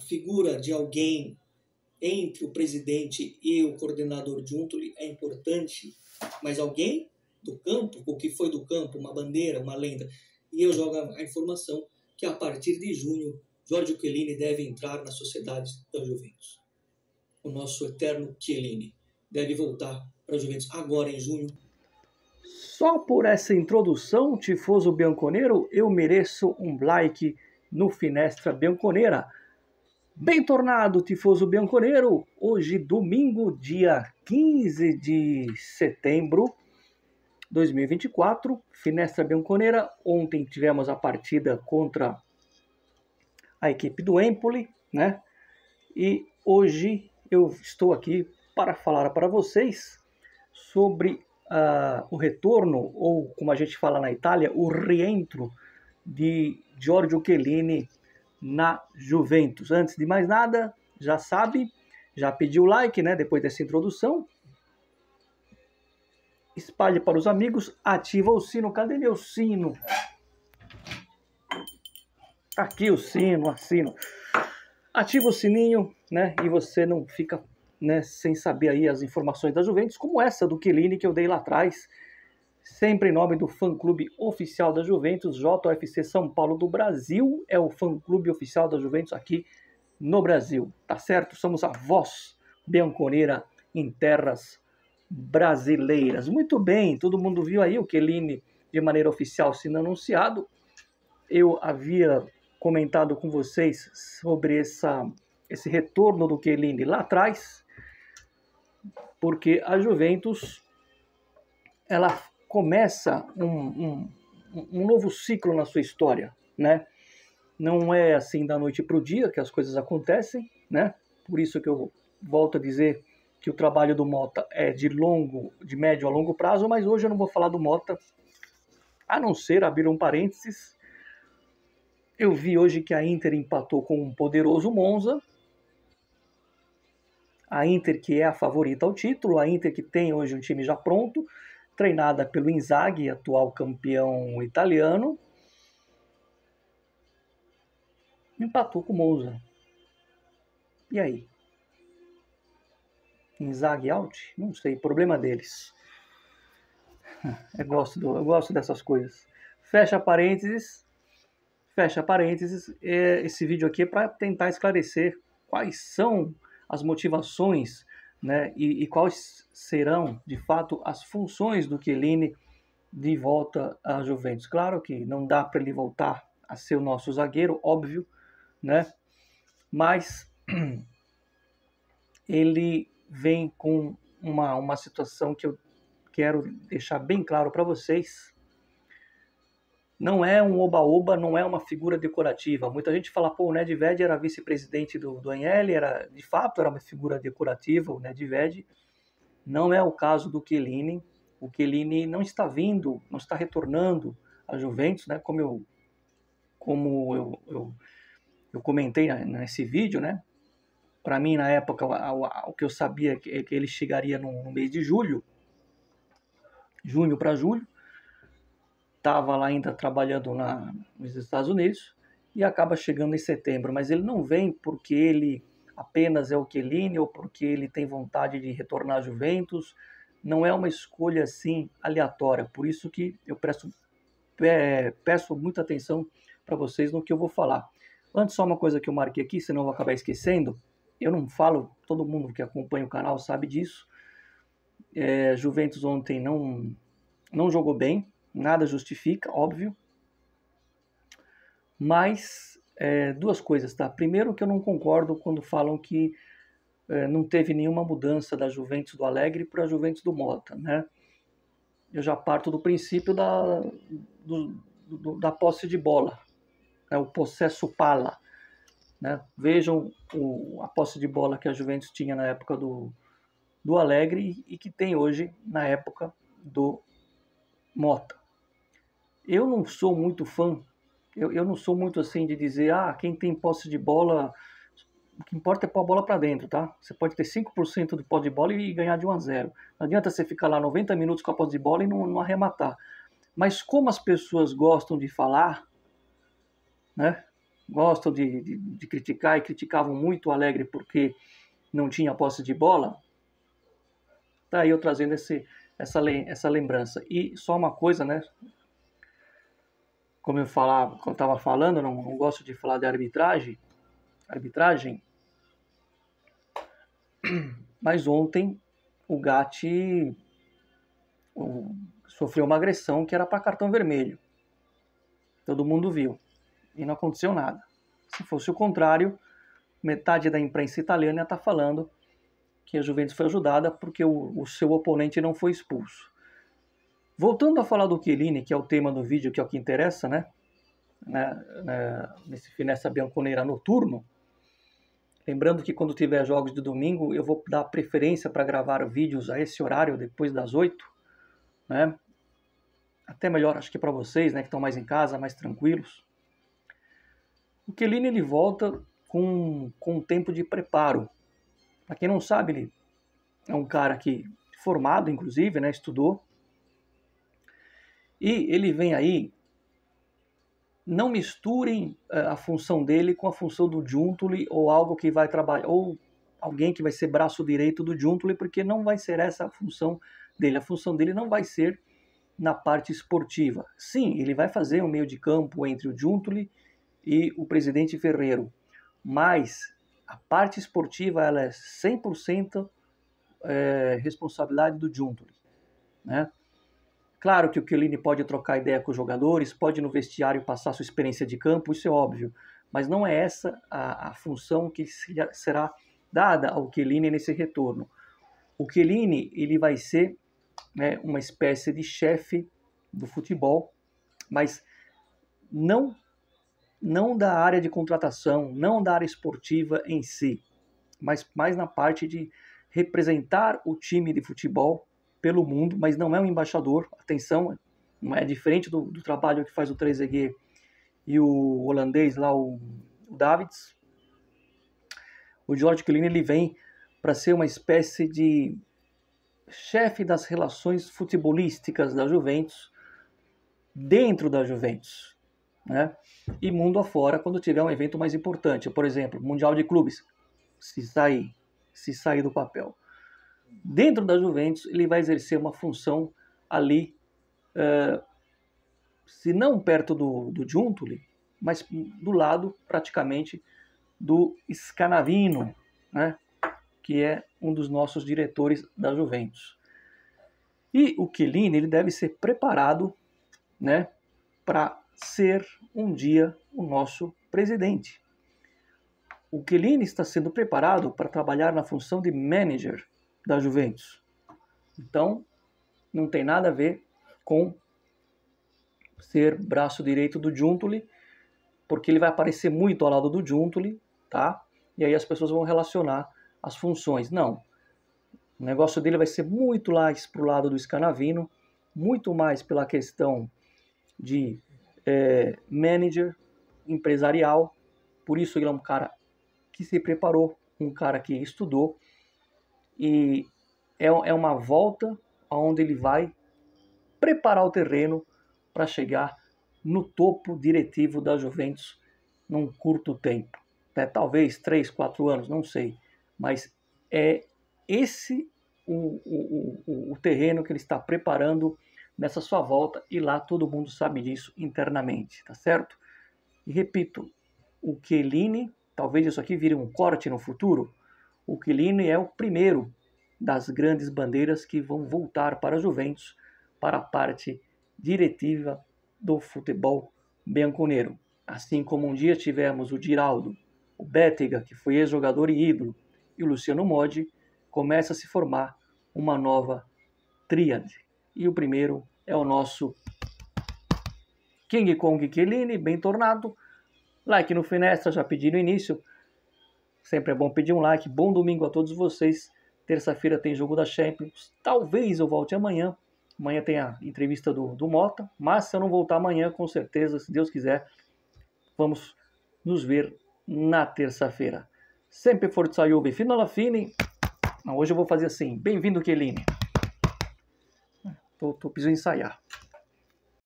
figura de alguém entre o presidente e o coordenador junto é importante, mas alguém do campo, o que foi do campo, uma bandeira, uma lenda. E eu jogo a informação que a partir de junho, Giorgio Chiellini deve entrar na sociedade da Juventus. O nosso eterno Chiellini deve voltar para a Juventus agora em junho. Só por essa introdução, tifoso bianconeiro, eu mereço um like no Finestra Bianconera. Bem tornado, tifoso bianconeiro, hoje domingo, dia 15 de setembro de 2024, Finestra Bianconera. Ontem tivemos a partida contra a equipe do Empoli, né? E hoje eu estou aqui para falar para vocês sobre o retorno, ou como a gente fala na Itália, o rientro de Giorgio Chiellini na Juventus. Antes de mais nada, já sabe, já pediu o like, né? Depois dessa introdução. Espalhe para os amigos, ativa o sino. Cadê meu sino? Aqui o sino, assino. Ativa o sininho, né? E você não fica, né, sem saber aí as informações da Juventus, como essa do Chiellini que eu dei lá atrás, sempre em nome do fã-clube oficial da Juventus, JFC São Paulo do Brasil, é o fã-clube oficial da Juventus aqui no Brasil, tá certo? Somos a voz bianconeira em terras brasileiras. Muito bem, todo mundo viu aí o Chiellini de maneira oficial sendo anunciado. Eu havia comentado com vocês sobre esse retorno do Chiellini lá atrás, porque a Juventus ela começa um novo ciclo na sua história, né? Não é assim da noite para o dia que as coisas acontecem, né? Por isso que eu volto a dizer que o trabalho do Motta é de médio a longo prazo, mas hoje eu não vou falar do Motta, a não ser abrir um parênteses. Eu vi hoje que a Inter empatou com um poderoso Monza, a Inter que é a favorita ao título, a Inter que tem hoje um time já pronto, treinada pelo Inzaghi, atual campeão italiano, empatou com o Monza. E aí? Inzaghi out? Não sei, problema deles. Eu gosto dessas coisas. Fecha parênteses. Esse vídeo aqui é para tentar esclarecer quais são as motivações, né, e quais serão, de fato, as funções do Chiellini de volta à Juventus. Claro que não dá para ele voltar a ser o nosso zagueiro, óbvio, né? Mas ele vem com uma situação que eu quero deixar bem claro para vocês. Não é um oba-oba, não é uma figura decorativa. Muita gente fala, pô, o Nedved era vice-presidente do Agnelli, de fato era uma figura decorativa, o Nedved. Não é o caso do Chiellini. O Chiellini não está vindo, não está retornando à Juventus, né? Como eu comentei nesse vídeo, né? Para mim, na época, o que eu sabia é que ele chegaria no mês de junho para julho. Estava lá ainda trabalhando nos Estados Unidos e acaba chegando em setembro. Mas ele não vem porque ele apenas é o Chiellini ou porque ele tem vontade de retornar à Juventus. Não é uma escolha assim aleatória. Por isso que eu peço muita atenção para vocês no que eu vou falar. Antes, só uma coisa que eu marquei aqui, senão eu vou acabar esquecendo. Eu não falo, todo mundo que acompanha o canal sabe disso. Juventus ontem não jogou bem. Nada justifica, óbvio. Mas duas coisas, tá? Primeiro que eu não concordo quando falam que não teve nenhuma mudança da Juventus do Allegri para a Juventus do Motta, né? Eu já parto do princípio da posse de bola, né? O possesso palla, né? Vejam a posse de bola que a Juventus tinha na época do Allegri e que tem hoje na época do Motta. Eu não sou muito fã, eu não sou muito assim de dizer, quem tem posse de bola, o que importa é pôr a bola para dentro, tá? Você pode ter 5% de posse de bola e ganhar de 1-0. Não adianta você ficar lá 90 minutos com a posse de bola e não arrematar. Mas como as pessoas gostam de falar, né? gostam de criticar e criticavam muito o Alegre porque não tinha posse de bola. Tá aí eu trazendo essa lembrança. E só uma coisa, né? Como eu estava falando, não gosto de falar de arbitragem, mas ontem o Gatti sofreu uma agressão que era para cartão vermelho. Todo mundo viu. E não aconteceu nada. Se fosse o contrário, metade da imprensa italiana está falando que a Juventus foi ajudada porque o seu oponente não foi expulso. Voltando a falar do Chiellini, que é o tema do vídeo, que é o que interessa, né? Nesse Finestra Bianconera noturno. Lembrando que quando tiver jogos de domingo, eu vou dar preferência para gravar vídeos a esse horário, depois das 8, né? Até melhor, acho que para vocês, né, que estão mais em casa, mais tranquilos. O Chiellini, ele volta com um tempo de preparo. Para quem não sabe, ele é um cara que formado, inclusive, né, estudou. E ele vem aí. Não misturem a função dele com a função do Giuntoli ou algo que vai trabalhar, ou alguém que vai ser braço direito do Giuntoli, porque não vai ser essa a função dele. A função dele não vai ser na parte esportiva. Sim, ele vai fazer um meio de campo entre o Giuntoli e o presidente Ferrero, mas a parte esportiva ela é 100% responsabilidade do Giuntoli, né? Claro que o Chiellini pode trocar ideia com os jogadores, pode no vestiário passar sua experiência de campo, isso é óbvio, mas não é essa a função que será dada ao Chiellini nesse retorno. O Chiellini, ele vai ser, né, uma espécie de chefe do futebol, mas não da área de contratação, não da área esportiva em si, mas mais na parte de representar o time de futebol pelo mundo, mas não é um embaixador, atenção, não é diferente do trabalho que faz o Trezeguet e o holandês lá, o Davids. O George Chiellini, ele vem para ser uma espécie de chefe das relações futebolísticas da Juventus, dentro da Juventus, né? E mundo afora, quando tiver um evento mais importante, por exemplo, Mundial de Clubes, se sair do papel. Dentro da Juventus, ele vai exercer uma função ali, se não perto do Giuntoli, mas do lado, praticamente, do Scanavino, né? Que é um dos nossos diretores da Juventus. E o Chiellini, ele deve ser preparado, né, para ser um dia o nosso presidente. O Chiellini está sendo preparado para trabalhar na função de manager da Juventus. Então, não tem nada a ver com ser braço direito do Giuntoli, porque ele vai aparecer muito ao lado do Giuntoli, tá? E aí as pessoas vão relacionar as funções. Não. O negócio dele vai ser muito mais para o lado do Scanavino, muito mais pela questão de manager empresarial. Por isso ele é um cara que se preparou, um cara que estudou, e é uma volta onde ele vai preparar o terreno para chegar no topo diretivo da Juventus num curto tempo, né? Talvez 3, 4 anos, não sei, mas é esse o terreno que ele está preparando nessa sua volta, e lá todo mundo sabe disso internamente, tá certo? E repito, o Chiellini, talvez isso aqui vire um corte no futuro, o Chiellini é o primeiro das grandes bandeiras que vão voltar para a Juventus, para a parte diretiva do futebol bianconero. Assim como um dia tivemos o Giraldo, o Bétega, que foi ex-jogador e ídolo, e o Luciano Modi, começa a se formar uma nova tríade. E o primeiro é o nosso King Kong Chiellini, bem tornado. Like no Finestra, já pedi no início. Sempre é bom pedir um like. Bom domingo a todos vocês. Terça-feira tem jogo da Champions. Talvez eu volte amanhã. Amanhã tem a entrevista do Mota. Mas se eu não voltar amanhã, com certeza, se Deus quiser, vamos nos ver na terça-feira. Sempre Forza Juve fino alla fine. Hoje eu vou fazer assim. Bem-vindo, Chiellini. Tô precisando ensaiar.